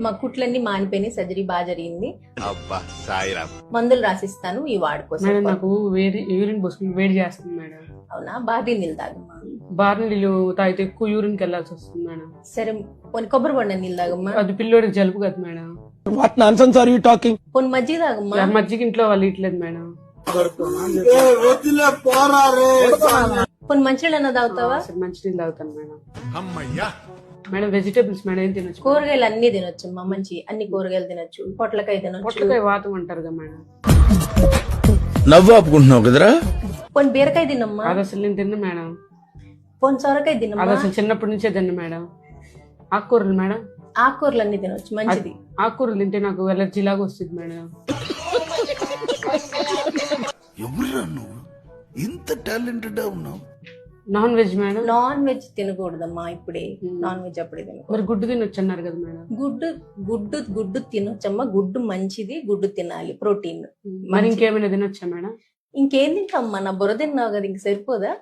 మా కుట్లన్నీ మానిపోయినాయి, సర్జరీ బాగా జరిగింది. అబ్బా సాయిరామ్. మందులు రాసిస్తాను, ఈ వాడుకోసం. మేడం నాకు యూరిన్ పోసుకుని వేడి చేస్తుంది మేడం. అవునా, బాగా నీళ్ళు తాగమ్మా. బార్ నీళ్ళు తాగితే ఎక్కువ యూరిన్కి వెళ్ళాల్సి వస్తుంది మేడం. సరే పోనీ కొబ్బరి బొండ నీళ్ళు తాగమ్మా. అది పిల్లోడికి జలుబు కదా madam. What nonsense are you talking? పోనీ మజ్జిగ తాగమ్మా. మజ్జిగ ఇంట్లో వాళ్ళు ఇట్లేదు మేడం. పోనీ మంచినీళ్ళన్నా తాగుతావా? అసలు మంచినీళ్ళు తాగుతాను మేడం. అమ్మయ్యా. మేడం వెజిటేబుల్స్ మేడం ఏం తినొచ్చు? కూరగాయలు అన్ని తినొచ్చమ్మా, మంచి అన్ని కూరగాయలు తినొచ్చు. పొట్లకాయ తినొచ్చు. పొట్లకాయ వాతం అంటారు కదా మేడం. నవ్వు ఆపుకుంటున్నావు కదరా? పోనీ బీరకాయ తినమ్మా. అది అసలు నేను తిన్నా మేడం. పోనీ సొరకాయ అది తినమ్మా. అసలు చిన్నప్పటి నుంచే తిన్నా మేడం. ఆకుకూరలు మేడం, ఆకుకూరలు అన్ని తినొచ్చు, మంచిది. ఆకుకూరలు తింటే నాకు ఎలర్జీ లాగా వస్తుంది మేడం. ఎవరురా నువ్వు ఇంత టాలెంటెడ్ ఉన్నావు? Non veg madam. Non veg తినకూడదమ్మా ఇప్పుడే, నాన్ వెజ్ అప్పుడే తినకూడదు. మరి గుడ్డు తినొచ్చు అన్నారు కదా మేడం. గుడ్డు గుడ్డు గుడ్డు తినొచ్చమ్మా, గుడ్డు మంచిది, గుడ్డు తినాలి, ప్రోటీన్. మరి ఇంకేమైనా తినొచ్చా మేడం? ఇంకేం తింటామ్మా, నా బుర్ర తిన్నావు కదా, ఇంక సరిపోదా?